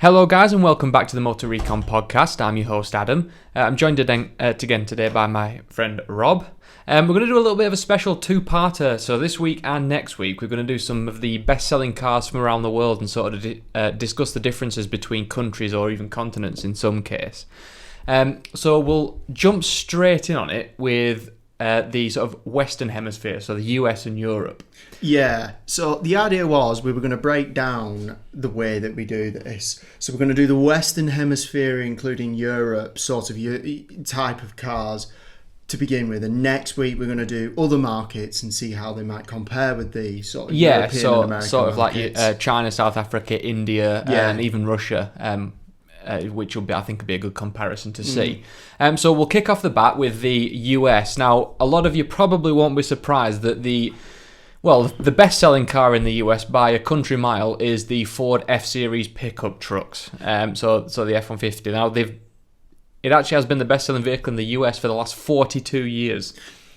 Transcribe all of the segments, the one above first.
Hello guys and welcome back to the Motor Recon podcast. I'm your host Adam. I'm joined again today by my friend Rob. We're going to do a little bit of a special two-parter. So this week and next week we're going to do some of the best-selling cars from around the world and sort of discuss the differences between countries or even continents in some case. So we'll jump straight in on it with the sort of Western Hemisphere, so the US and Europe. Yeah, so the idea was we were going to break down the way that we do this. So we're going to do the Western Hemisphere, including Europe, sort of type of cars to begin with. And next week we're going to do other markets and see how they might compare with the sort of European and American sort of markets. Like China, South Africa, India, and even Russia. Which will be, I think, will be a good comparison to see. So we'll kick off the bat with the US. Now, a lot of you probably won't be surprised that the best-selling car in the US by a country mile is the Ford F-Series pickup trucks. So the F-150. Now, it actually has been the best-selling vehicle in the US for the last 42 years.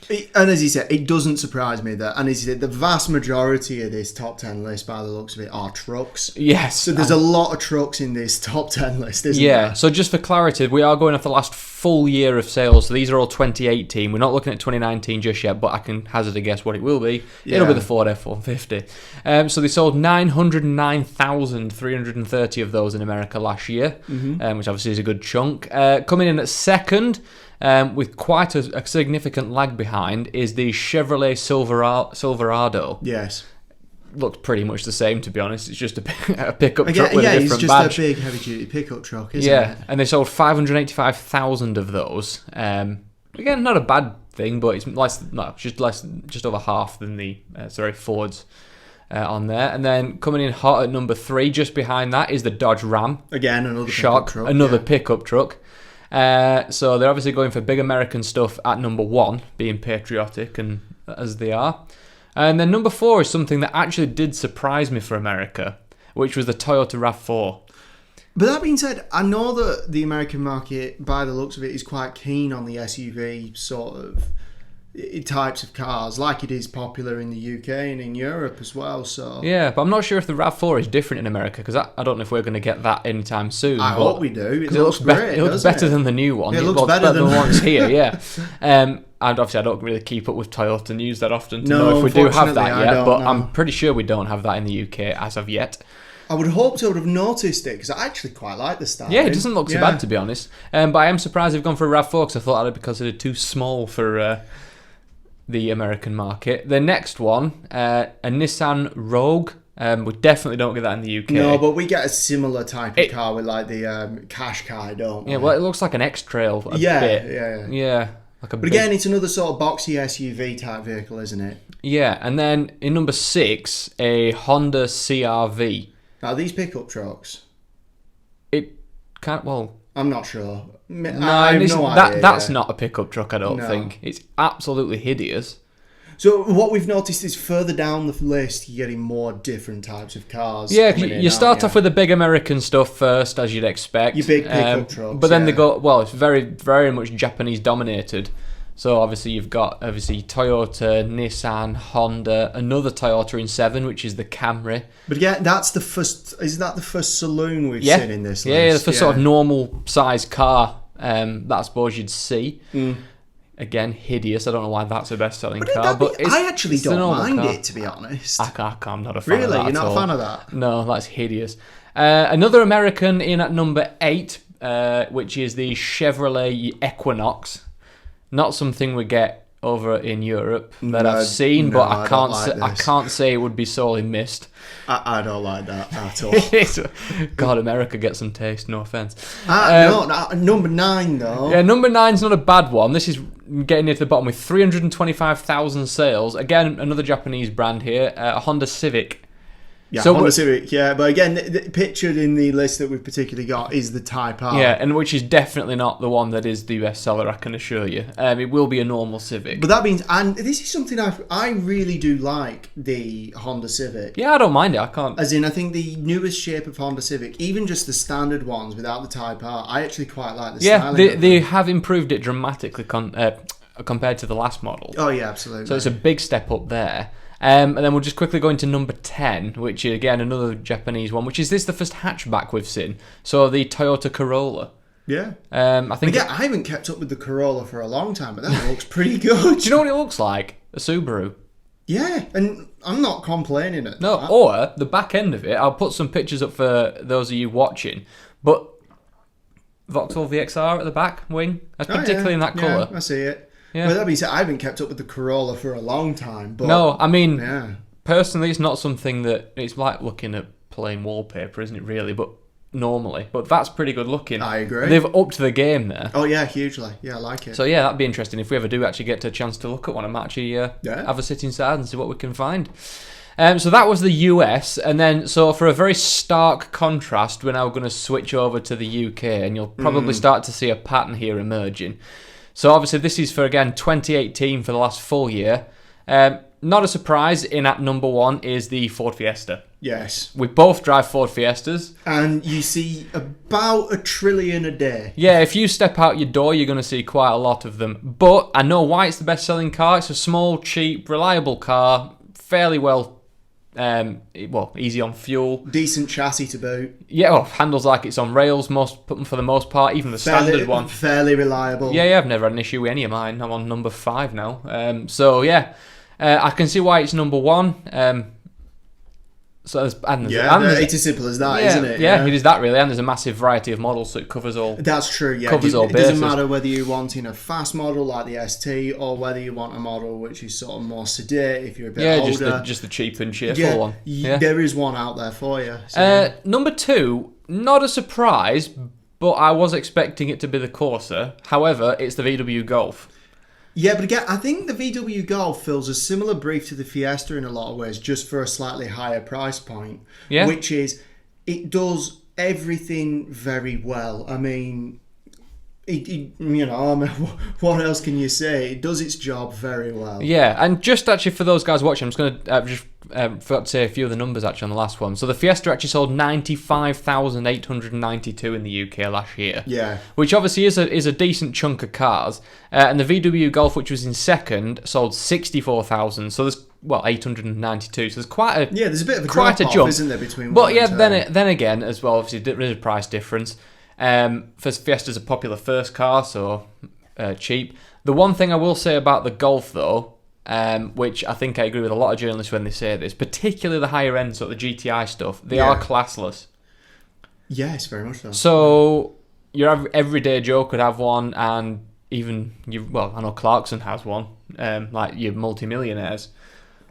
And as he said, it doesn't surprise me that, and as he said, the vast majority of this top 10 list, by the looks of it, are trucks. Yes. So there's a lot of trucks in this top 10 list, isn't there? Yeah, so just for clarity, we are going off the last full year of sales. So these are all 2018. We're not looking at 2019 just yet, but I can hazard a guess what it will be. Yeah. It'll be the Ford F-150. So they sold 909,330 of those in America last year, which obviously is a good chunk. Coming in at second, with quite a significant lag behind, is the Chevrolet Silverado. Yes. Looks pretty much the same, to be honest. It's just a pickup truck with a different badge. It's just a big heavy-duty pickup truck, isn't it? Yeah, and they sold 585,000 of those. Again, not a bad thing, but it's just over half than the Fords on there. And then coming in hot at number 3, just behind that, is the Dodge Ram. Again, another pickup truck. Another pickup truck. So they're obviously going for big American stuff at number 1, being patriotic and as they are. And then number 4 is something that actually did surprise me for America, which was the Toyota RAV4. But that being said, I know that the American market, by the looks of it, is quite keen on the SUV sort of types of cars, like it is popular in the UK and in Europe as well. So yeah, but I'm not sure if the RAV4 is different in America, because I don't know if we're going to get that anytime soon. I hope we do. It looks great. It looks better than the new one. It looks better than the ones here. Yeah. And obviously, I don't really keep up with Toyota news that often to know if we do have that yet. But I'm pretty sure we don't have that in the UK as of yet. I would hope to have noticed it, because I actually quite like the style. Yeah, it doesn't look so bad, to be honest. But I am surprised they've gone for a RAV4, because I thought that'd be considered too small for the American market. The next one, a Nissan Rogue. We definitely don't get that in the UK. No, but we get a similar type of car with like the Qashqai, don't we? Yeah, well, it looks like an X-Trail a bit. Yeah. But again, it's another sort of boxy SUV type vehicle, isn't it? Yeah, and then in number 6, a Honda CR-V. Now, these pickup trucks... I'm not sure. I have no idea. That's not a pickup truck, I don't think. It's absolutely hideous. So what we've noticed is further down the list, you're getting more different types of cars. Yeah, you start off with the big American stuff first, as you'd expect. Your big pickup trucks. But then they go, it's very, very much Japanese dominated. So obviously you've got Toyota, Nissan, Honda, another Toyota in 7, which is the Camry. But yeah, that's the first. Is that the first saloon we've seen in this list? Yeah, the first sort of normal sized car that I suppose you'd see. Again, hideous. I don't know why that's the best selling car. But I actually don't mind it, to be honest. I'm not a fan of that. Really? You're not a fan of that? No, that's hideous. Another American in at number 8, which is the Chevrolet Equinox. Not something we get over in Europe that I've seen, but I can't say it would be sorely missed. I don't like that at all. God, America gets some taste, no offence. Number 9 though. Yeah, number 9's not a bad one. This is getting near to the bottom with 325,000 sales. Again, another Japanese brand here, a Honda Civic. Yeah, so Honda Civic, yeah. But again, the pictured in the list that we've particularly got is the Type R. Yeah, and which is definitely not the one that is the best seller, I can assure you. It will be a normal Civic. But that means, and this is something I really do like, the Honda Civic. Yeah, I don't mind it, I can't. As in, I think the newest shape of Honda Civic, even just the standard ones without the Type R, I actually quite like the styling. Yeah, they have improved it dramatically compared to the last model. Oh yeah, absolutely. So it's a big step up there. And then we'll just quickly go into number 10, which is again another Japanese one, which is the first hatchback we've seen. So the Toyota Corolla. Yeah. I think. Again, I haven't kept up with the Corolla for a long time, but that looks pretty good. Do you know what it looks like? A Subaru. Yeah, and I'm not complaining at No, that. or the back end of it. I'll put some pictures up for those of you watching. But Vauxhall VXR at the back wing, that's particularly in that colour. Yeah, I see it. Yeah. Well, that being said, I haven't kept up with the Corolla for a long time. But No, I mean, yeah. personally, it's not something that it's like looking at plain wallpaper, isn't it? Really, but normally, but that's pretty good looking. I agree. They've upped the game there. Oh yeah, hugely. Yeah, I like it. So yeah, that'd be interesting if we ever do actually get a chance to look at one. I might actually have a sit inside and see what we can find. So that was the US, and then so for a very stark contrast, we're now going to switch over to the UK, and you'll probably start to see a pattern here emerging. So obviously this is for, again, 2018 for the last full year. Not a surprise, in at number 1 is the Ford Fiesta. Yes. We both drive Ford Fiestas. And you see about 1 trillion a day. Yeah, if you step out your door, you're going to see quite a lot of them. But I know why it's the best-selling car. It's a small, cheap, reliable car, fairly easy on fuel. Decent chassis to boot. Yeah, well, handles like it's on rails for the most part, even the standard one. Fairly reliable. Yeah, I've never had an issue with any of mine. I'm on number 5 now. So yeah, I can see why it's number 1. It's as simple as that, isn't it? Yeah, it is that really, and there's a massive variety of models, so it covers all. That's true. Yeah, covers all it bases. doesn't matter whether you're wanting a fast model like the ST or whether you want a model which is sort of more sedate if you're a bit older. just the cheap and cheerful one. Yeah, there is one out there for you. So. Number 2, not a surprise, but I was expecting it to be the Corsa. However, it's the VW Golf. Yeah, but again, I think the VW Golf fills a similar brief to the Fiesta in a lot of ways, just for a slightly higher price point. Yeah. Which is, it does everything very well. I mean, what else can you say? It does its job very well. Yeah, and just actually for those guys watching, I'm just going to forgot to say a few of the numbers actually on the last one. So the Fiesta actually sold 95,892 in the UK last year. Yeah. Which obviously is a decent chunk of cars. And the VW Golf, which was in second, sold 64,000. So there's 892. So there's there's a bit of a quite drop a jump, off, isn't there, between But one yeah, and two? then again as well, obviously there is a price difference. Fiesta's a popular first car, so cheap. The one thing I will say about the Golf though, which I think I agree with a lot of journalists when they say this, particularly the higher end, sort of the GTI stuff, they are classless. Yes, very much so. So your everyday Joe could have one, and even I know Clarkson has one, like your multi-millionaires.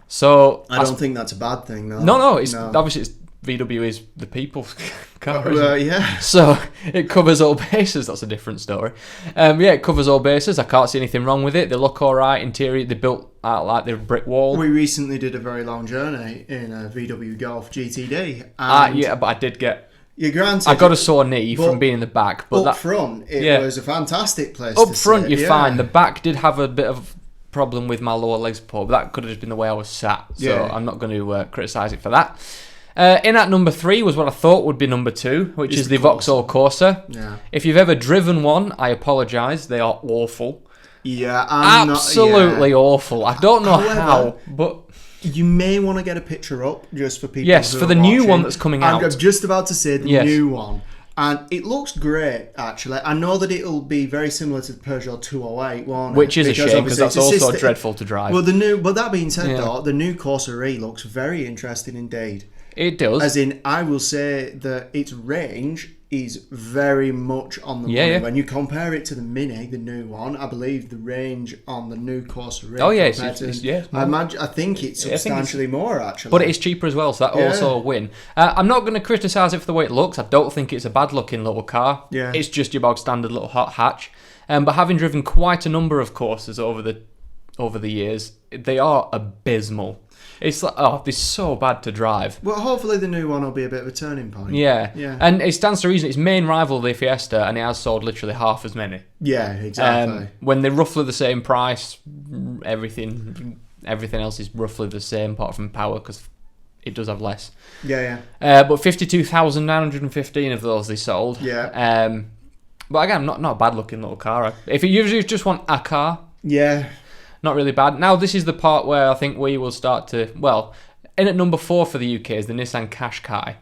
So I don't think that's a bad thing, though. No, obviously it's VW is the people's car. Yeah. So it covers all bases. That's a different story. It covers all bases. I can't see anything wrong with it. They look all right. Interior, they built out like they're a brick wall. We recently did a very long journey in a VW Golf GTD. But I did get. Yeah, granted. I got a sore knee from being in the back. But up front, it was a fantastic place to front, sit. you're fine. The back did have a bit of problem with my lower leg support, but that could have just been the way I was sat. So I'm not going to criticise it for that. In at number 3 was what I thought would be number 2, which is the Vauxhall Corsa. Yeah. If you've ever driven one, I apologise. They are awful. Yeah, absolutely awful. I don't know how, but you may want to get a picture up just for people. Yes, who for are the new watching. one that's coming out. I'm just about to say the new one. And it looks great, actually. I know that it'll be very similar to the Peugeot 208, won't it? Which is a shame, because that's also dreadful to drive. Well, but that being said, though, the new Corsa E looks very interesting indeed. It does. As in, I will say that its range is very much on the money. When you compare it to the Mini, the new one, I believe the range on the new Corsa E. Oh yeah, I think it's substantially more actually. But it is cheaper as well, so that also a win. I'm not going to criticise it for the way it looks. I don't think it's a bad looking little car. Yeah. It's just your bog standard little hot hatch. But having driven quite a number of Corsas over the years, they are abysmal. It's like, they're so bad to drive. Well, hopefully the new one will be a bit of a turning point. Yeah. And it stands to reason. Its main rival, the Fiesta, and it has sold literally half as many. Yeah, exactly. When they're roughly the same price, everything else is roughly the same, apart from power, because it does have less. Yeah. But 52,915 of those they sold. Yeah. But again, not a bad looking little car. If you usually just want a car, Yeah. Not really bad. Now, this is the part where I think we will start to... Well, in at number 4 for the UK is the Nissan Qashqai.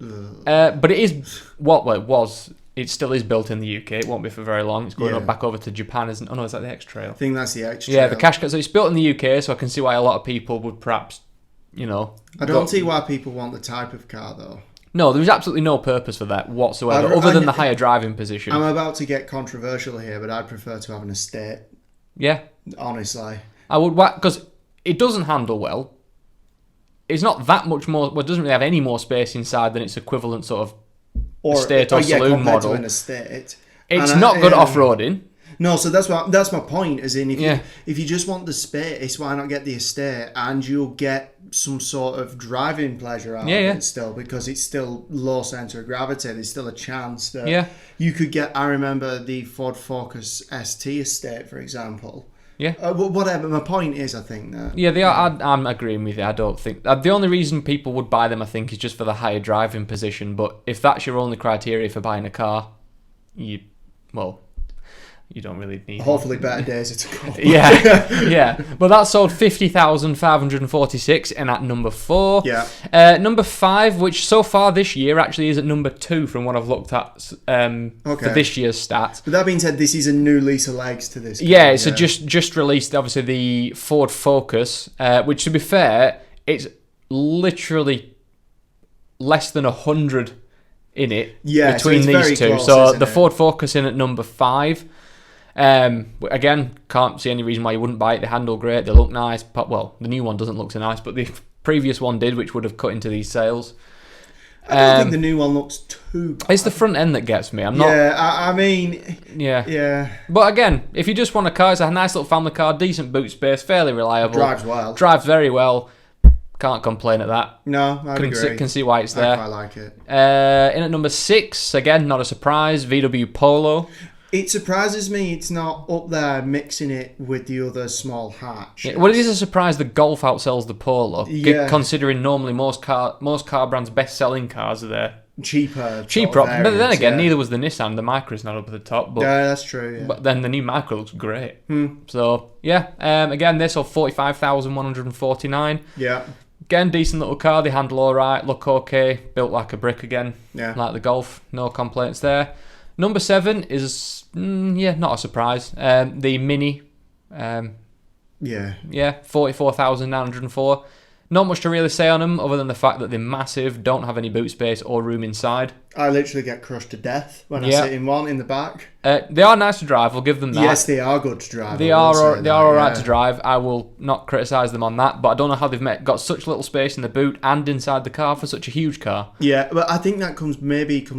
But it is... Well, it was... It still is built in the UK. It won't be for very long. It's going up back over to Japan, isn't it? Oh, no, is that the X-Trail? I think that's the X-Trail. Yeah, the Qashqai. So it's built in the UK, so I can see why a lot of people would perhaps, I don't see why people want the type of car, though. No, there's absolutely no purpose for that whatsoever, other than the higher driving position. I'm about to get controversial here, but I'd prefer to have an estate. Yeah. Honestly. I would, because it doesn't handle well. It's not that much more, well, it doesn't really have any more space inside than its equivalent sort of estate or saloon model. To an estate. It's not good off-roading. No, so that's my point. As in, if you just want the space, why not get the estate, and you'll get some sort of driving pleasure out of it still, because it's still low centre of gravity. There's still a chance that you could get. I remember the Ford Focus ST estate, for example. Yeah. Whatever. My point is, I think that. Yeah, they are. I'm agreeing with you. I don't think the only reason people would buy them, I think, is just for the higher driving position. But if that's your only criteria for buying a car, you don't really need. Hopefully, better days are to come. Yeah. But that sold 50,546, and at number 4. Yeah. Number 5, which so far this year actually is at number 2 from what I've looked at for this year's stats. But that being said, this is a new lease of legs to this car. Yeah, it's just released, obviously, the Ford Focus, which, to be fair, it's literally less than 100 in it between these two. So the Ford Focus in at number 5. Again, can't see any reason why you wouldn't buy it. They handle great, they look nice. Well, the new one doesn't look so nice, but the previous one did, which would have cut into these sales. I don't think the new one looks too bad. It's the front end that gets me. I'm not. I mean. Yeah. But again, if you just want a car, it's a nice little family car, decent boot space, fairly reliable. Drives well. Drives very well. Can't complain at that. No, I agree. Can see why it's there. I quite like it. In at number 6, again, not a surprise, VW Polo. It surprises me it's not up there mixing it with the other small hatch. Yeah, well, it is a surprise the Golf outsells the Polo, considering normally most car brands' best-selling cars are there. Cheaper. But then again, neither was the Nissan. The Micra's not up at the top. But, yeah, that's true. Yeah. But then the new Micra looks great. So, yeah. Again, they sold 45,149. Yeah. Again, decent little car. They handle all right, look okay. Built like a brick again. Yeah. Like the Golf. No complaints there. Number 7 is, not a surprise. The Mini. 44,904. Not much to really say on them, other than the fact that they're massive, don't have any boot space or room inside. I literally get crushed to death when I sit in one in the back. They are nice to drive, I'll give them that. Yes, they are good to drive. They are alright to drive. I will not criticise them on that, but I don't know how they've got such little space in the boot and inside the car for such a huge car. Yeah, but I think that comes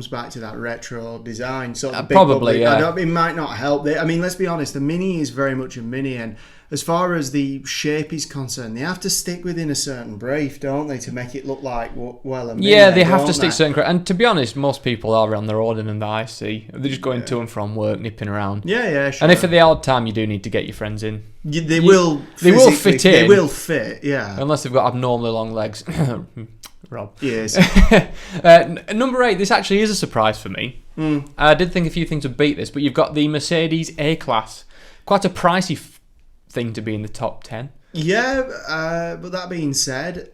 back to that retro design. Sort of probably, it might not help. I mean, let's be honest, the Mini is very much a Mini, and as far as the shape is concerned, they have to stick within a certain brief, don't they, to make it look like, well, a Mini. Yeah, they have to stick certain... And to be honest, most people are on their own in the IC. They're just going to and from work, nipping around. Yeah, sure. And if at the odd time you do need to get your friends in... They will fit in. They will fit, yeah. Unless they've got abnormally long legs. Rob. Yes. Number 8, this actually is a surprise for me. I did think a few things would beat this, but you've got the Mercedes A-Class. Quite a pricey thing to be in the top 10. Yeah, but that being said,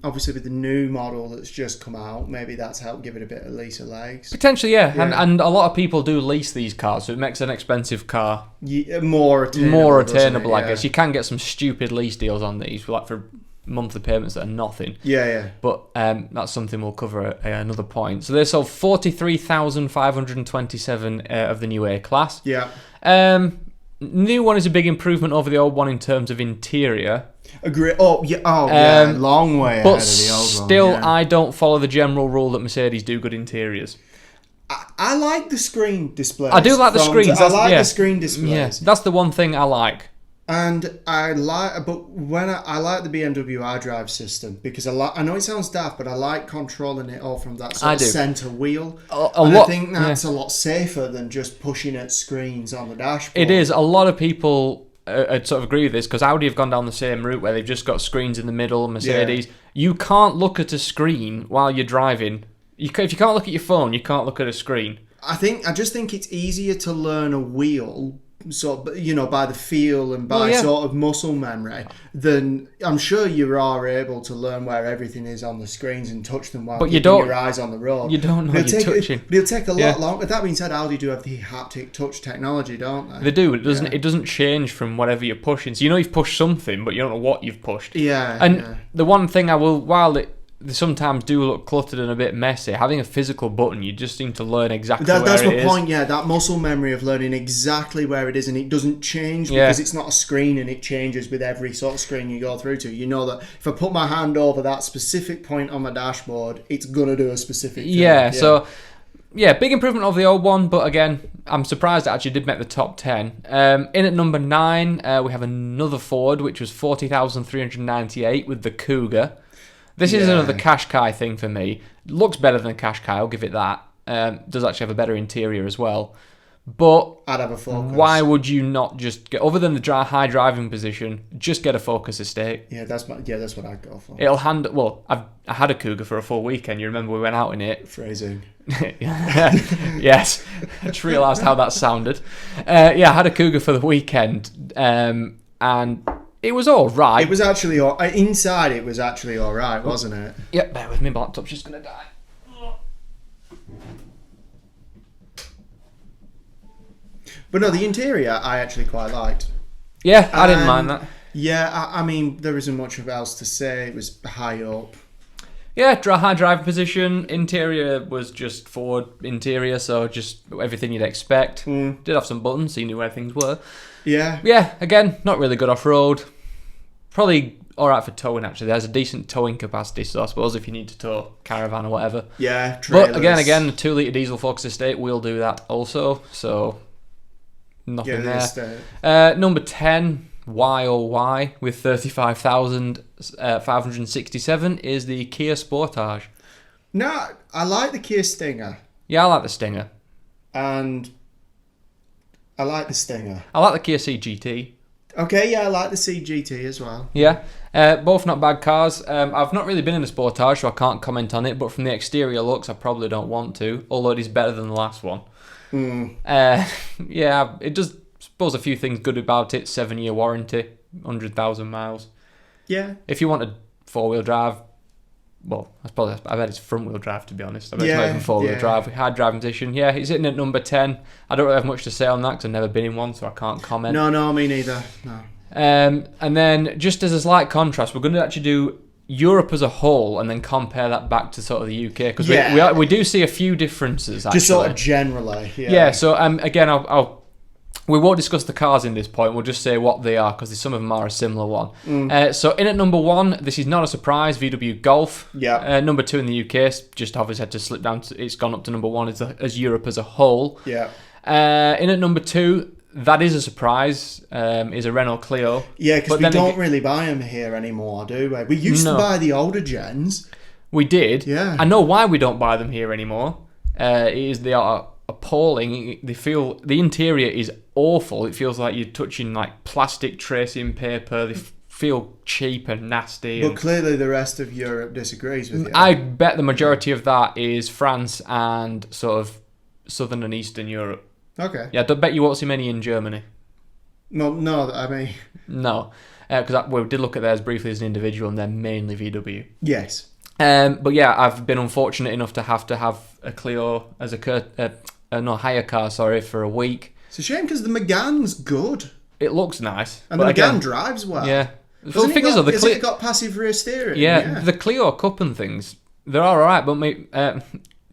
obviously with the new model that's just come out, maybe that's helped give it a bit of lease of legs. Potentially, yeah. And a lot of people do lease these cars, so it makes an expensive car more attainable, I guess. You can get some stupid lease deals on these, like for monthly payments that are nothing. Yeah. But that's something we'll cover at another point. So they sold 43,527 of the new A-Class. Yeah. New one is a big improvement over the old one in terms of interior. Agree. Long way ahead of the old one. Still, I don't follow the general rule that Mercedes do good interiors. I like the screen displays. I do like the screens. I like the screen displays. Yeah, that's the one thing I like. And I like the BMW iDrive system because I know it sounds daft, but I like controlling it all from that sort of centre wheel. I think that's a lot safer than just pushing at screens on the dashboard. It is. A lot of people sort of agree with this because Audi have gone down the same route where they've just got screens in the middle. Mercedes, you can't look at a screen while you're driving. If you can't look at your phone, you can't look at a screen. I just think it's easier to learn a wheel sort of, you know, by the feel and by yeah. sort of muscle memory, then I'm sure you are able to learn where everything is on the screens and touch them while keeping your eyes on the road. You don't know you're touching. But it'll take a lot longer. That being said, Audi do have the haptic touch technology, don't they? They do. It doesn't change from whatever you're pushing. So you know you've pushed something, but you don't know what you've pushed. Yeah. And the one thing I will, while they sometimes do look cluttered and a bit messy, having a physical button, you just seem to learn exactly where it is. That's my point, yeah. That muscle memory of learning exactly where it is, and it doesn't change because it's not a screen, and it changes with every sort of screen you go through to. You know that if I put my hand over that specific point on my dashboard, it's going to do a specific thing. Yeah, so... Yeah, big improvement over the old one, but again, I'm surprised it actually did make the top 10. In at number 9, we have another Ford, which was 40,398 with the Cougar. This is another Qashqai thing for me. Looks better than a Qashqai, I'll give it that. Does actually have a better interior as well. But I'd have a Focus. Why would you not just get, other than the high driving position, just get a Focus Estate? Yeah, that's what I'd go for. It'll handle. Well, I had a Cougar for a full weekend. You remember we went out in it. Phrasing. Yes, I just realised how that sounded. I had a Cougar for the weekend, and it was all right. It was actually inside. It was actually all right, wasn't it? Yep. Bear with me. My laptop's just gonna die. But no, the interior I actually quite liked. Yeah, I didn't mind that. Yeah, I mean, there isn't much else to say. It was high up. Yeah, high driving position. Interior was just Ford interior, so just everything you'd expect. Did have some buttons, so you knew where things were. Yeah. Yeah, again, not really good off-road. Probably alright for towing, actually. There's a decent towing capacity, so I suppose if you need to tow caravan or whatever. Yeah, trailers. But again, the 2-litre diesel Focus Estate will do that also, so nothing there. Number 10, Y with 35,567 is the Kia Sportage. No, I like the Kia Stinger. Yeah, I like the Stinger. And I like the Stinger. I like the Kia CGT. Okay, yeah, I like the CGT as well. Yeah, both not bad cars. I've not really been in a Sportage, so I can't comment on it, but from the exterior looks, I probably don't want to, although it is better than the last one. Yeah, it does, suppose a few things good about it. 7-year warranty, 100,000 miles. Yeah. If you want a 4-wheel drive, well, I bet it's front-wheel drive, to be honest. I bet it's not even 4-wheel drive. High driving position. Yeah, it's sitting at number 10. I don't really have much to say on that because I've never been in one, so I can't comment. No, me neither. No. And then, just as a slight contrast, we're going to actually do Europe as a whole and then compare that back to sort of the UK, because we do see a few differences, actually. Just sort of generally. Yeah, so again, we won't discuss the cars in this point. We'll just say what they are, because some of them are a similar one. So in at number 1, this is not a surprise, VW Golf. Yeah. Number 2 in the UK, just obviously had to slip down. It's gone up to number 1 as Europe as a whole. Yeah. In at number 2, that is a surprise, is a Renault Clio. Yeah, because we don't really buy them here anymore, do we? We used to buy the older gens. We did. Yeah. I know why we don't buy them here anymore. They are appalling. The interior is awful. It feels like you're touching like plastic tracing paper. They feel cheap and nasty. But clearly the rest of Europe disagrees with you. I bet the majority of that is France and sort of southern and eastern Europe. Okay. Yeah, I bet you won't see many in Germany. No, I mean... No, because we did look at theirs briefly as an individual, and they're mainly VW. Yes. But yeah, I've been unfortunate enough to have a Clio as hire car, for a week. It's a shame because the Megane's good. It looks nice. And the Megane drives well. Yeah. Has it got passive rear steering? Yeah, the Clio Cup and things, they're alright, but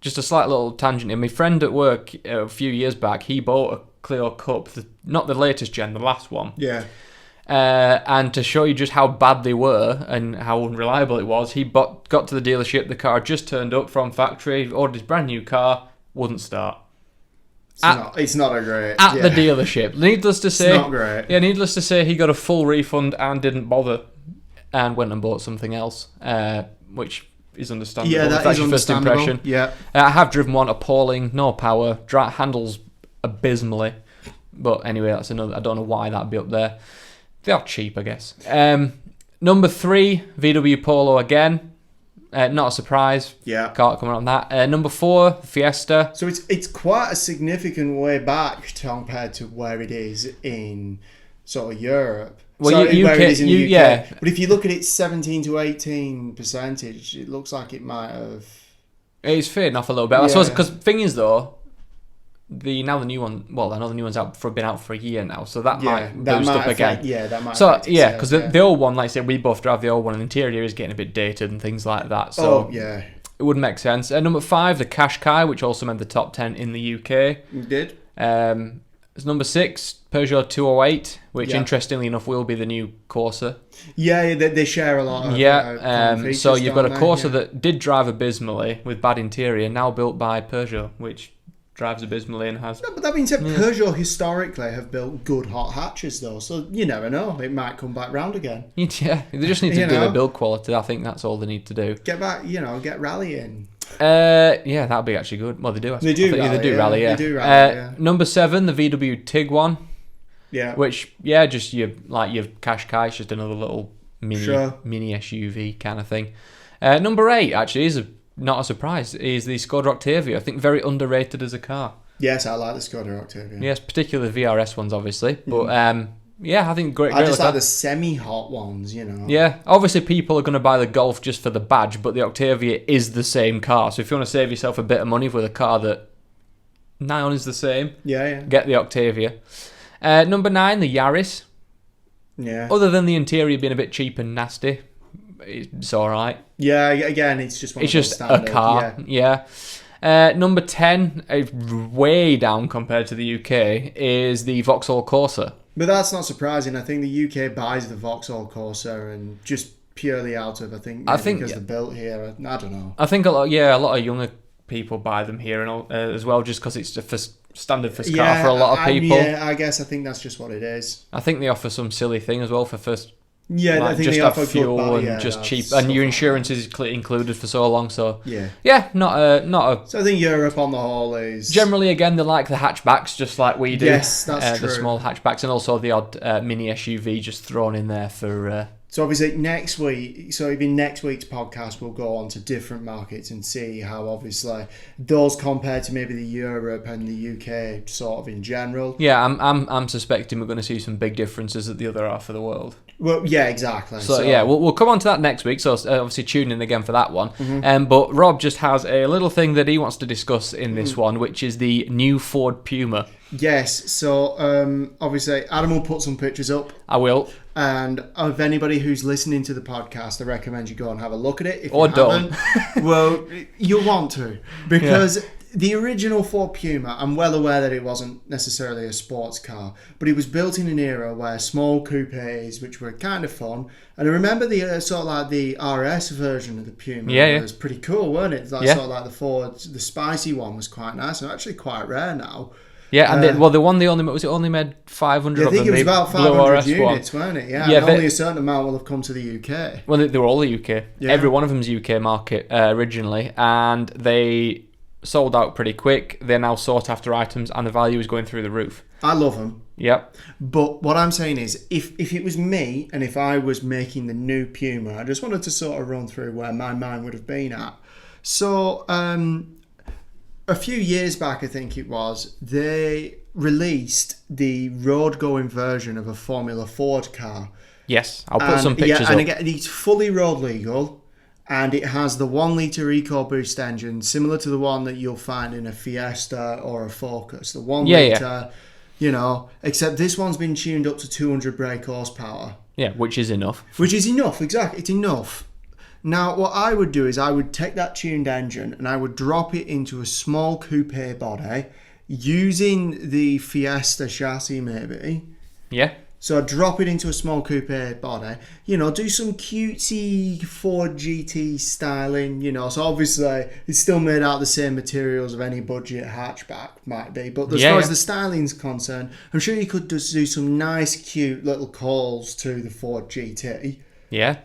just a slight little tangent here. My friend at work a few years back, he bought a Clio Cup, not the latest gen, the last one. Yeah. And to show you just how bad they were and how unreliable it was, he got to the dealership, the car just turned up from factory, ordered his brand new car, wouldn't start. It's not a great... At the dealership. Needless to say... It's not great. Yeah, needless to say, he got a full refund and didn't bother and went and bought something else, which is understandable. Yeah, that's your first impression. Yeah. I have driven one, appalling, no power, handles abysmally. But anyway, that's another... I don't know why that'd be up there. They are cheap, I guess. Number 3, VW Polo again. Not a surprise. Yeah. Can't comment on that. Number 4, Fiesta. So it's quite a significant way back compared to where it is in sort of Europe. Well, Sorry, where it is in the UK. yeah. But if you look at its 17 to 18 percentage, it looks like it might have. It's fading off a little bit. I suppose because thing is though, the new one. Well, I know the new one's been out for a year now, so that might boost up again. Yeah, that might. So yeah, because the old one, like I said, we both drive the old one, and the interior is getting a bit dated and things like that. So yeah, it would make sense. Number 5, the Qashqai, which also made the top 10 in the UK. It did. It's number 6, Peugeot 208, which interestingly enough will be the new Corsa. Yeah, they share a lot of so you've got a Corsa that did drive abysmally with bad interior, now built by Peugeot, which drives abysmally and has... No, but that being said, Peugeot historically have built good hot hatches though, so you never know, it might come back round again. Yeah, they just need to do the build quality. I think that's all they need to do. Get back, get rallying. Yeah, that'd be actually good. Well, they do. They do rally, they do rally. They do rally, Number 7, the VW Tiguan. Yeah. Which just your Qashqai, it's just another little mini SUV kind of thing. Number 8 actually is not a surprise. Is the Skoda Octavia. I think very underrated as a car. Yes, I like the Skoda Octavia. Yes, particularly the VRS ones, obviously. But I think great. I just like the semi-hot ones, Yeah, obviously people are going to buy the Golf just for the badge, but the Octavia is the same car. So if you want to save yourself a bit of money with a car that nigh on is the same, get the Octavia. Number 9, the Yaris. Yeah. Other than the interior being a bit cheap and nasty, it's all right. Yeah, again, it's just a car. Yeah. Number 10, way down compared to the UK, is the Vauxhall Corsa. But that's not surprising. I think the UK buys the Vauxhall Corsa and just purely out of because they're built here. I don't know. I think a lot of younger people buy them here and as well, just because it's the standard first car for a lot of people. I guess I think that's just what it is. I think they offer some silly thing as well for first. Yeah, I think just they have offer fuel and just cheap, and your insurance is included for so long. So not a. So I think Europe on the whole is generally again they like the hatchbacks just like we do. Yes, that's true. The small hatchbacks and also the odd mini SUV just thrown in there for. So obviously next week, in next week's podcast, we'll go on to different markets and see how obviously those compare to maybe the Europe and the UK sort of in general. Yeah, I'm suspecting we're going to see some big differences at the other half of the world. Well, yeah, exactly. So yeah, we'll come on to that next week. So obviously tune in again for that one. Mm-hmm. But Rob just has a little thing that he wants to discuss in this one, which is the new Ford Puma. Yes. So obviously Adam will put some pictures up. I will. And of anybody who's listening to the podcast, I recommend you go and have a look at it. If or you don't. Well, you'll want to. Because the original Ford Puma, I'm well aware that it wasn't necessarily a sports car, but it was built in an era where small coupes, which were kind of fun. And I remember the sort of like the RS version of the Puma. It was pretty cool, wasn't it? Sort of like the Ford, the spicy one was quite nice and actually quite rare was it only made 500 of them? I think it was about 500 units, weren't it? Yeah, and only a certain amount will have come to the UK. Well, they were all the UK. Yeah. Every one of them's UK market originally, and they sold out pretty quick. They're now sought after items, and the value is going through the roof. I love them. Yep. But what I'm saying is, if it was me, and if I was making the new Puma, I just wanted to sort of run through where my mind would have been at. So, a few years back, I think it was, they released the road-going version of a Formula Ford car. Yes, I'll put some pictures up. And again, it's fully road legal, and it has the 1-litre EcoBoost engine, similar to the one that you'll find in a Fiesta or a Focus. The 1-litre, except this one's been tuned up to 200 brake horsepower. Yeah, which is enough. Which is enough, exactly. It's enough. Now, what I would do is I would take that tuned engine and I would drop it into a small coupe body using the Fiesta chassis maybe. Yeah. So I'd drop it into a small coupe body, do some cutesy Ford GT styling, so obviously it's still made out of the same materials of any budget hatchback might be, but as far as the styling's concerned, I'm sure you could just do some nice cute little calls to the Ford GT. Yeah.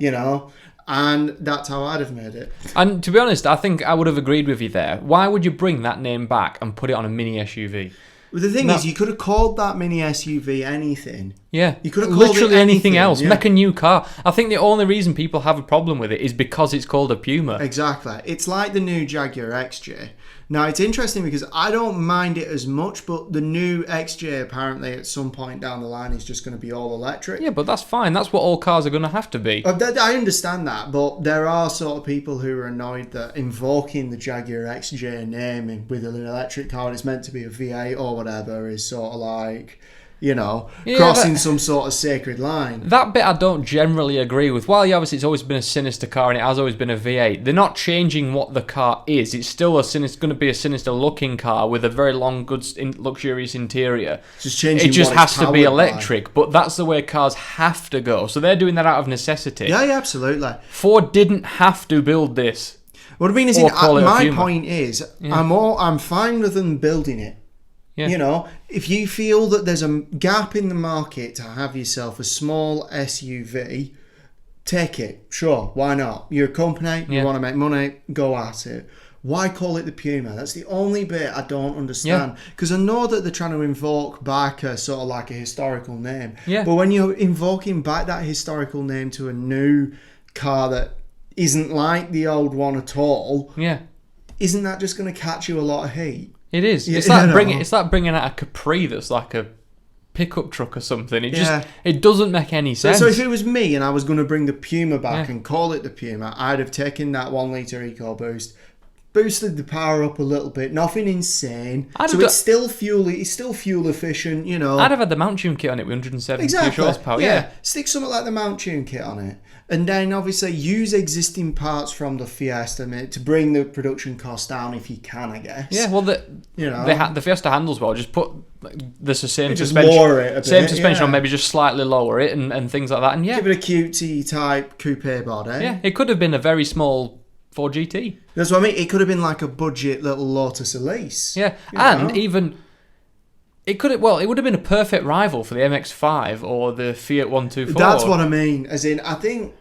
And that's how I'd have made it. And to be honest, I think I would have agreed with you there. Why would you bring that name back and put it on a mini SUV? Well, the thing is, you could have called that mini SUV anything. Yeah, you could have called literally it anything else. Yeah. Make a new car. I think the only reason people have a problem with it is because it's called a Puma. Exactly. It's like the new Jaguar XJ. Now, it's interesting because I don't mind it as much, but the new XJ apparently at some point down the line is just going to be all electric. Yeah, but that's fine. That's what all cars are going to have to be. I understand that, but there are sort of people who are annoyed that invoking the Jaguar XJ name with an electric car and it's meant to be a V8 or whatever is sort of like, crossing some sort of sacred line. That bit I don't generally agree with. While obviously it's always been a sinister car and it has always been a V8, they're not changing what the car is. It's still going to be a sinister looking car with a very long, good, luxurious interior. It just has to be electric, but that's the way cars have to go. So they're doing that out of necessity. Yeah, absolutely. Ford didn't have to build this. What I mean is, my point is, I'm fine with them building it. Yeah. If you feel that there's a gap in the market to have yourself a small SUV, take it. Sure, why not? You're a company, you want to make money, go at it. Why call it the Puma? That's the only bit I don't understand. Because I know that they're trying to invoke back a sort of like a historical name. Yeah. But when you're invoking back that historical name to a new car that isn't like the old one at all, isn't that just going to catch you a lot of heat? It is. It's like bringing out a Capri that's like a pickup truck or something. It doesn't make any sense. So if it was me and I was going to bring the Puma back and call it the Puma, I'd have taken that 1 litre EcoBoost, boosted the power up a little bit, nothing insane. It's still fuel efficient, I'd have had the mount tune kit on it with 170 horsepower. Yeah. Stick something like the mount tune kit on it. And then obviously use existing parts from the Fiesta to bring the production cost down if you can, I guess. Yeah, well, the Fiesta handles well. Just put the same suspension, lower it a bit, same suspension on, maybe just slightly lower it and things like that. And give it a QT type coupe body. Yeah, it could have been a very small Ford GT. That's what I mean. It could have been like a budget little Lotus Elise. Yeah, and even it would have been a perfect rival for the MX-5 or the Fiat 124. That's what I mean. As in, I think,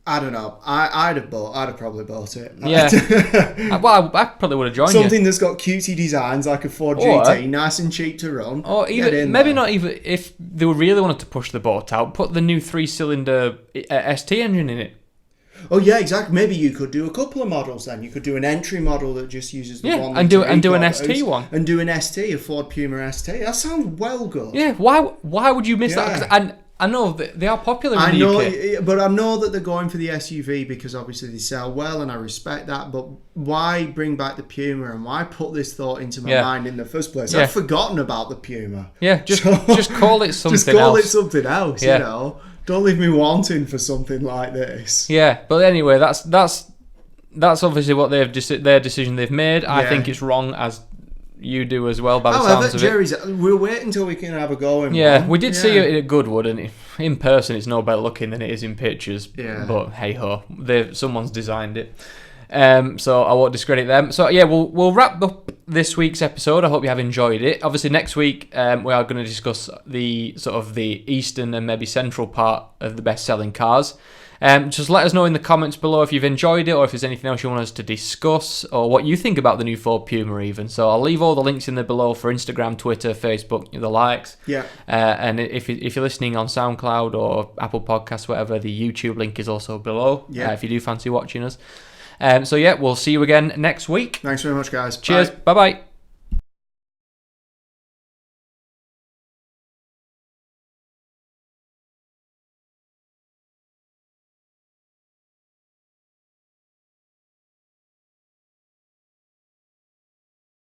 I don't know. I'd have probably bought it. Yeah. Well, I probably would have joined something that's got cutie designs like a Ford GT, nice and cheap to run. Or even not even if they really wanted to push the boat out, put the new 3-cylinder ST engine in it. Oh yeah, exactly. Maybe you could do a couple of models then. You could do an entry model that just uses the one. and do an ST one. And do an ST, a Ford Puma ST. That sounds well good. Yeah. Why would you miss that? And I know that they are popular in the UK. But I know that they're going for the SUV because obviously they sell well, and I respect that. But why bring back the Puma, and why put this thought into my mind in the first place? I've forgotten about the Puma. Yeah, just call it something else. Just call it something else, Don't leave me wanting for something like this. Yeah, but anyway, that's obviously what their decision they've made. I think it's wrong, as you do as well, by the sounds of it. We'll wait until we can have a go in one. Yeah, we did see it at Goodwood, and in person it's no better looking than it is in pictures. Yeah. But hey ho, someone's designed it. So I won't discredit them. So yeah, we'll wrap up this week's episode. I hope you have enjoyed it. Obviously next week we are going to discuss the sort of the eastern and maybe central part of the best selling cars. Just let us know in the comments below if you've enjoyed it, or if there's anything else you want us to discuss, or what you think about the new Ford Puma even. So I'll leave all the links in there below for Instagram, Twitter, Facebook, the likes. Yeah. And if you're listening on SoundCloud or Apple Podcasts, whatever, the YouTube link is also below. Yeah. If you do fancy watching us. So yeah, we'll see you again next week. Thanks very much, guys. Cheers. Bye-bye.